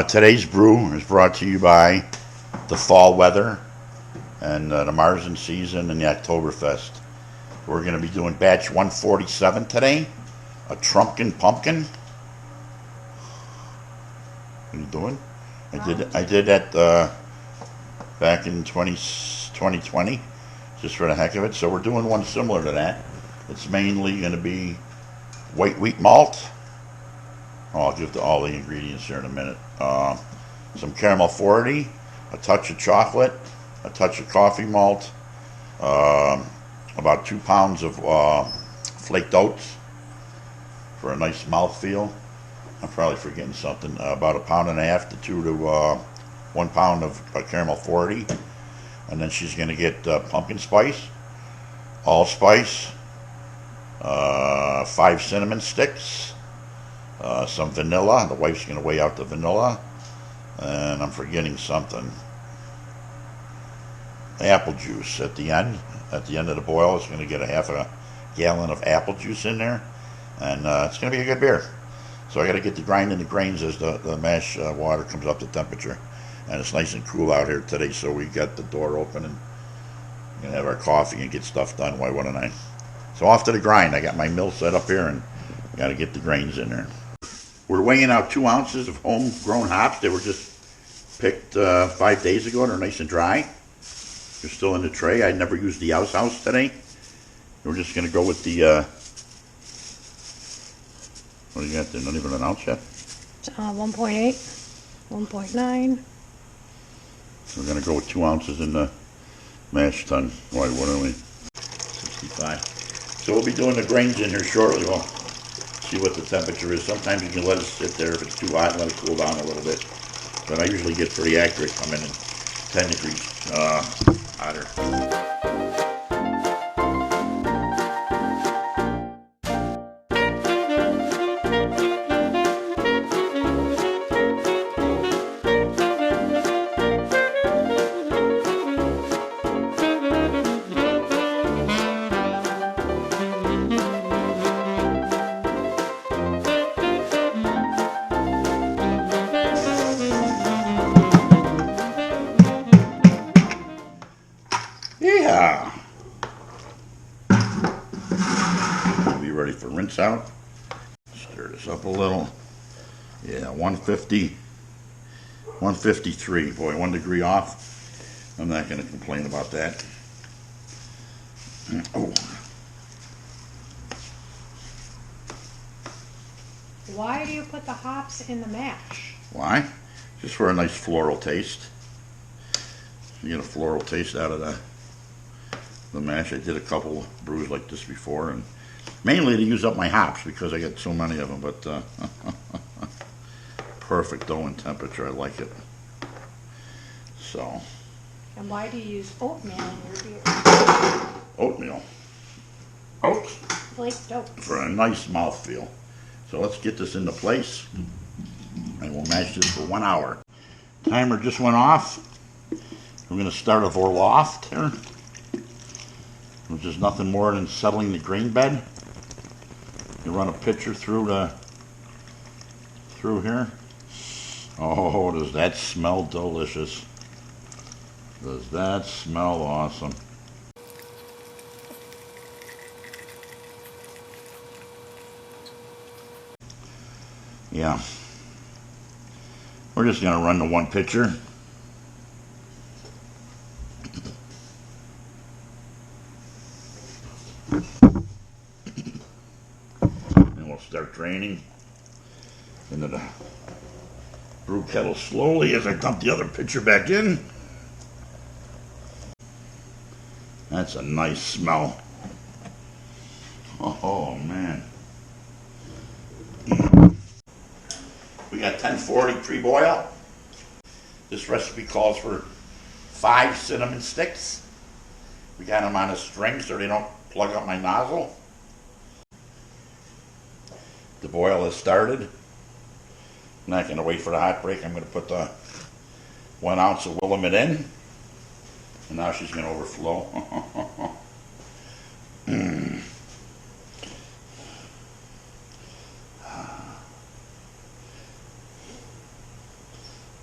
Today's brew is brought to you by the fall weather and the Marzen season and the Oktoberfest. We're going to be doing batch 147 today, a Trumpkin Pumpkin. What are you doing? I did that back in 2020, just for the heck of it. So we're doing one similar to that. It's mainly going to be white wheat malt. I'll give all the ingredients here in a minute. Some caramel 40, a touch of chocolate, a touch of coffee malt, about 2 pounds of flaked oats for a nice mouthfeel. I'm probably forgetting something. About 1.5 pounds to 2 to 1 pound of caramel 40. And then she's going to get pumpkin spice, allspice, 5 cinnamon sticks, some vanilla. The wife's going to weigh out the vanilla. And I'm forgetting something. Apple juice at the end. At the end of the boil, it's going to get a half a gallon of apple juice in there. And it's going to be a good beer. So I got to get the grinding the grains as the mash water comes up to temperature. And it's nice and cool out here today, so we got the door open and we're going to have our coffee and get stuff done. Why wouldn't I? So off to the grind. I got my mill set up here and got to get the grains in there. We're weighing out 2 ounces of homegrown hops. They were just picked 5 days ago. They're nice and dry. They're still in the tray. I never used the house today. We're just going to go with the, what do you got there? Not even an ounce yet? 1.8, 1.9. We're going to go with 2 ounces in the mash tun. Why wouldn't we? 65. So we'll be doing the grains in here shortly. We'll see what the temperature is. Sometimes you can let it sit there. If it's too hot, let it cool down a little bit. But I usually get pretty accurate coming in 10 degrees hotter. Yeah. Be ready for rinse out. Stir this up a little. Yeah, 150, 153. Boy, 1 degree off. I'm not going to complain about that. Oh. Why do you put the hops in the mash? Why? Just for a nice floral taste. You get a floral taste out of the mash. I did a couple of brews like this before, and mainly to use up my hops because I get so many of them, but perfect dough and temperature. I like it. So. And why do you use oatmeal in your beer? Oatmeal. Oats. Flaked oats. For a nice mouthfeel. So let's get this into place, and we'll mash this for 1 hour. Timer just went off. We're going to start a Vorloft here, which is nothing more than settling the grain bed. You run a pitcher through here. Oh, does that smell delicious? Does that smell awesome? Yeah. We're just going to run the one pitcher. And we'll start draining into the brew kettle slowly as I dump the other pitcher back in. That's a nice smell. Oh man. We got 1040 pre-boil. This recipe calls for 5 cinnamon sticks. We got them on a string so they don't plug up my nozzle. The boil has started. I'm not going to wait for the hot break. I'm going to put the 1 ounce of Willamette in. And now she's going to overflow.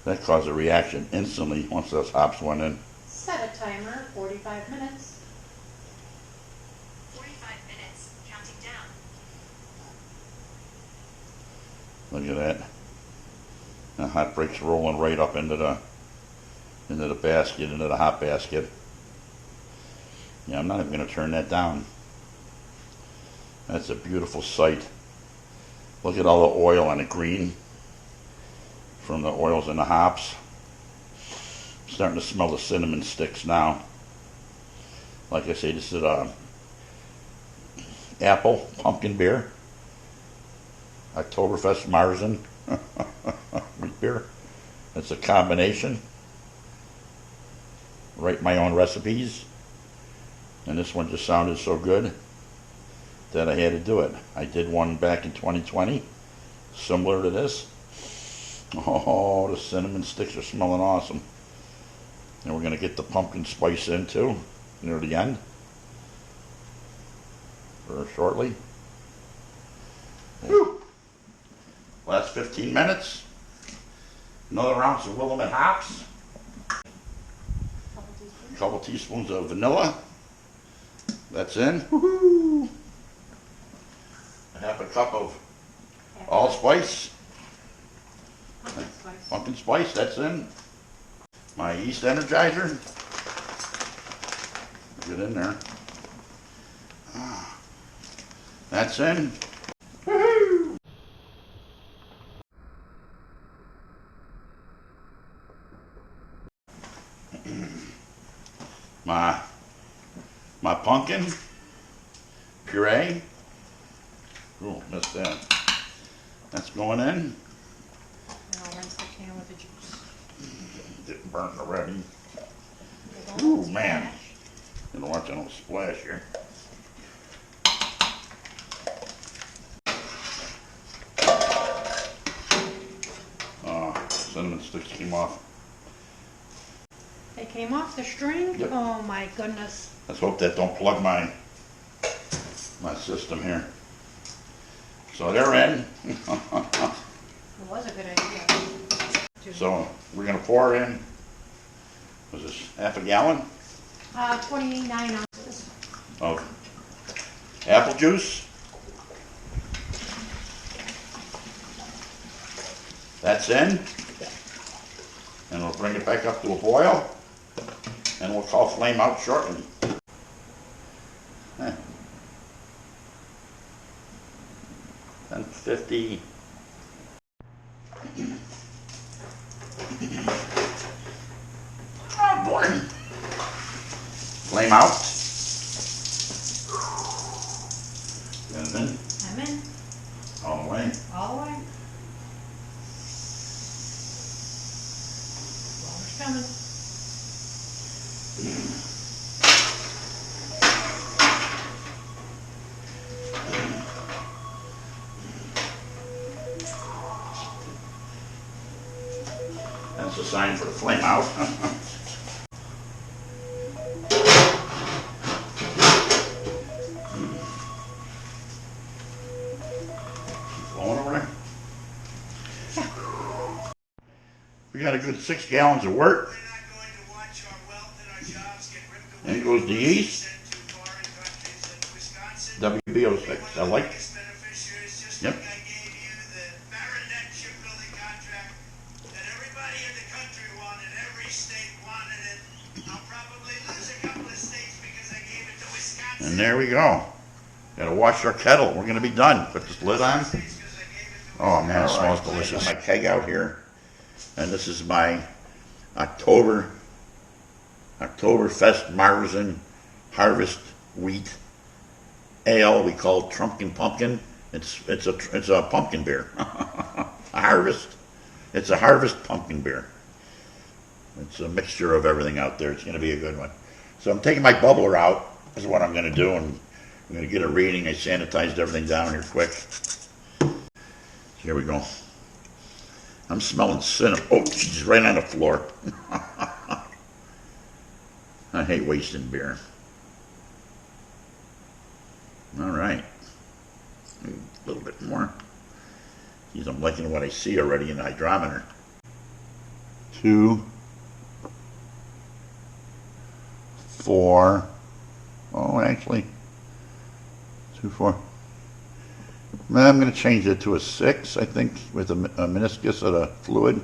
That caused a reaction instantly once those hops went in. Set a timer, 45 minutes. 45 minutes, counting down. Look at that. The hot break's rolling right up into the basket, into the hot basket. Yeah, I'm not even going to turn that down. That's a beautiful sight. Look at all the oil and the green from the oils and the hops. Starting to smell the cinnamon sticks now. Like I say, this is a apple pumpkin beer. Oktoberfest Marzen wheat beer. It's a combination. Write my own recipes. And this one just sounded so good that I had to do it. I did one back in 2020, similar to this. Oh, the cinnamon sticks are smelling awesome. And we're going to get the pumpkin spice in too, near the end, or shortly. Whew. Last 15 minutes. Another ounce of Willamette hops. A couple teaspoons of vanilla. That's in. Woohoo! Half a cup of allspice. Pumpkin spice, that's in. My yeast energizer. Get in there. That's in. Woohoo! My pumpkin puree. Ooh, missed that. That's going in. And I'll rinse the can with the juice. Getting burnt already. Big Ooh, old man. splash. Gonna watch a little splash here. Cinnamon sticks came off. They came off the string? Yep. Oh my goodness. Let's hope that don't plug my system here. So they're in. It was a good idea. So we're gonna pour in, was this half a gallon 29 ounces. of apple juice? That's in. And we'll bring it back up to a boil. And we'll call flame out shortly. 10:50. Oh boy. Flame out. And then I'm in. all the way. All the way. Water's coming. That's a sign for the flame out. Flowing over there. We got a good 6 gallons of work. And it goes to yeast. WBO6. I like it. Yep. And there we go. Gotta wash our kettle. We're gonna be done. Put this lid on. Oh man, it smells delicious. My keg out here. And this is my Oktoberfest Marzen Harvest Wheat Ale. We call it Trumpkin Pumpkin. It's a pumpkin beer. A harvest. It's a harvest pumpkin beer. It's a mixture of everything out there. It's gonna be a good one. So I'm taking my bubbler out. This is what I'm gonna do, and I'm gonna get a reading. I sanitized everything down here quick. Here we go. I'm smelling cinnamon. Oh, she's right on the floor. I hate wasting beer. All right. A little bit more. Geez, I'm liking what I see already in the hydrometer. 2, 4. Oh, actually, 2, 4. I'm going to change it to a 6, I think, with a meniscus of the fluid.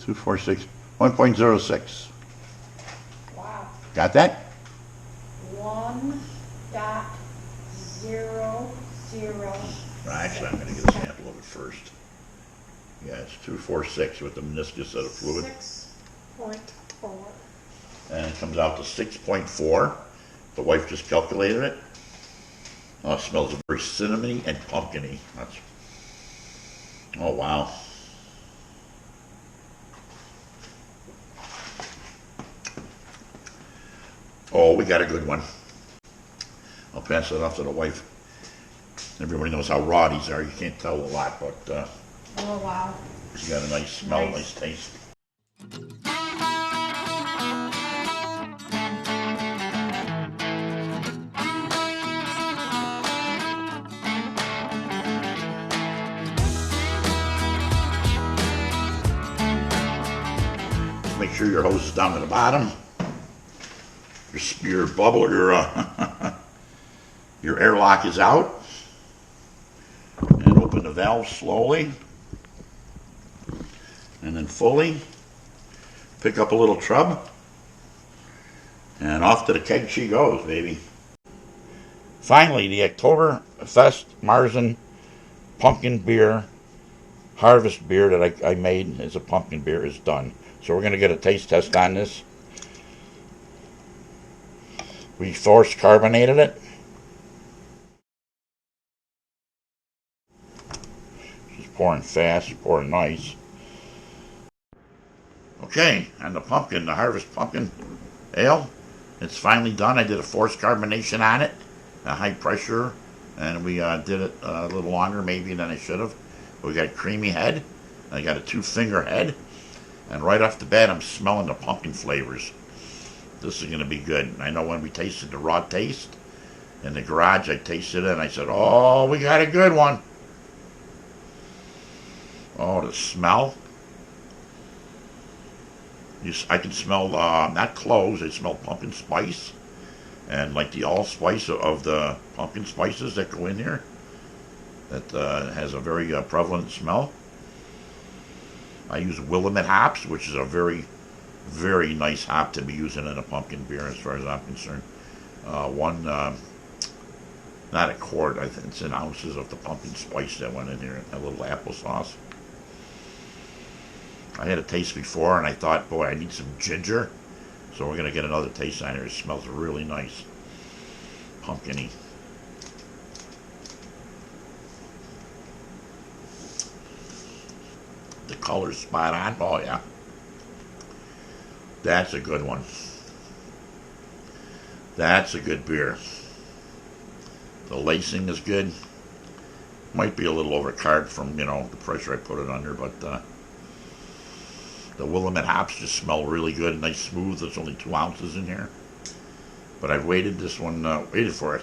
2, 4, 6. 1.06. Wow. Got that? 1.00. Actually, I'm going to get a sample of it first. Yeah, it's 246 with the meniscus of the fluid. 6.4. And it comes out to 6.4. The wife just calculated it. Oh, it smells very cinnamony and pumpkiny. Oh, wow. Oh, we got a good one. I'll pass it off to the wife. Everybody knows how raw these are. You can't tell a lot, but Oh, wow. it's got a nice smell, Nice. nice taste. Make sure your hose is down to the bottom. Your bubble, your airlock is out. And open the valve slowly. And then fully. Pick up a little trub. And off to the keg she goes, baby. Finally, the Oktoberfest Marzen pumpkin beer, harvest beer that I made as a pumpkin beer is done. So we're going to get a taste test on this. We force carbonated it. She's pouring fast, pouring nice. Okay, and the harvest pumpkin ale, it's finally done. I did a forced carbonation on it, a high pressure, and we did it a little longer maybe than I should have. We got a creamy head. I got a 2-finger head. And right off the bat, I'm smelling the pumpkin flavors. This is going to be good. I know when we tasted the raw taste in the garage, I tasted it and I said, oh, we got a good one. Oh, the smell. I can smell, not cloves, I smell pumpkin spice. And like the allspice of the pumpkin spices that go in here. That has a very prevalent smell. I use Willamette hops, which is a very, very nice hop to be using in a pumpkin beer as far as I'm concerned. Not a quart, I think it's in ounces of the pumpkin spice that went in here, a little applesauce. I had a taste before and I thought, boy, I need some ginger. So we're going to get another taste on here. It smells really nice. Pumpkin-y. The color's spot on. Oh, yeah. That's a good one. That's a good beer. The lacing is good. Might be a little overcarb from, the pressure I put it under, but the Willamette hops just smell really good. Nice smooth. There's only 2 ounces in here. But I've waited for it.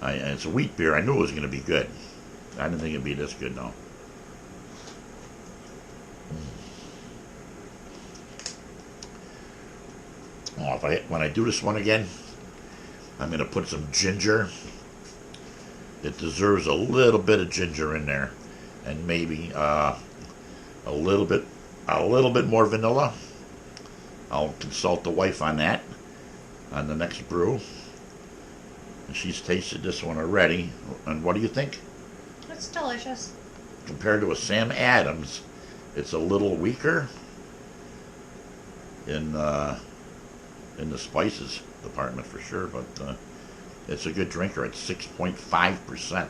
And it's a wheat beer. I knew it was going to be good. I didn't think it'd be this good, though. Oh, when I do this one again, I'm going to put some ginger. It deserves a little bit of ginger in there, and maybe a little bit more vanilla. I'll consult the wife on that on the next brew. And she's tasted this one already. And what do you think? It's delicious. Compared to a Sam Adams, it's a little weaker in the spices department for sure, but it's a good drinker at 6.5%.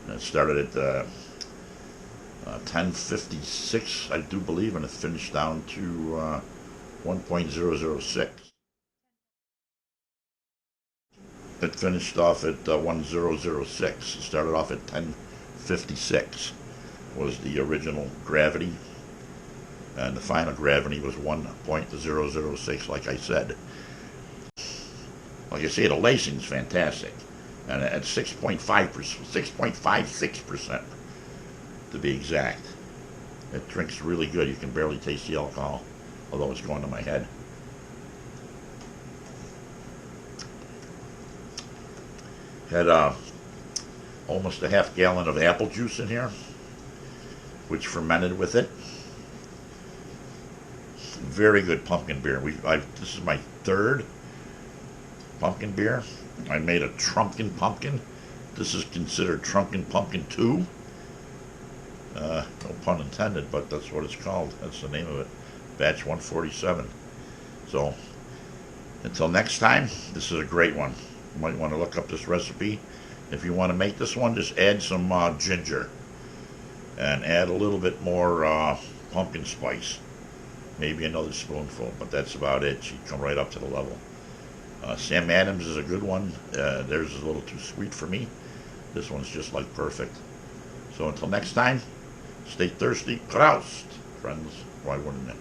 And it started at 1056, I do believe, and it finished down to 1.006. It finished off at 1006. It started off at 1056 was the original gravity, and the final gravity was 1.006, like I said. Like I say, the lacing is fantastic, and at 6.5%, 6.56% to be exact. It drinks really good. You can barely taste the alcohol, although it's going to my head. Had almost a half gallon of apple juice in here, which fermented with it. Very good pumpkin beer. This is my third pumpkin beer. I made a Trumpkin Pumpkin. This is considered Trumpkin Pumpkin 2. No pun intended, but that's what it's called. That's the name of it. Batch 147. So, until next time, this is a great one. You might want to look up this recipe. If you want to make this one, just add some ginger. And add a little bit more pumpkin spice. Maybe another spoonful, but that's about it. She'd come right up to the level. Sam Adams is a good one. Theirs is a little too sweet for me. This one's just like perfect. So until next time, stay thirsty, Proust, friends. Why wouldn't it?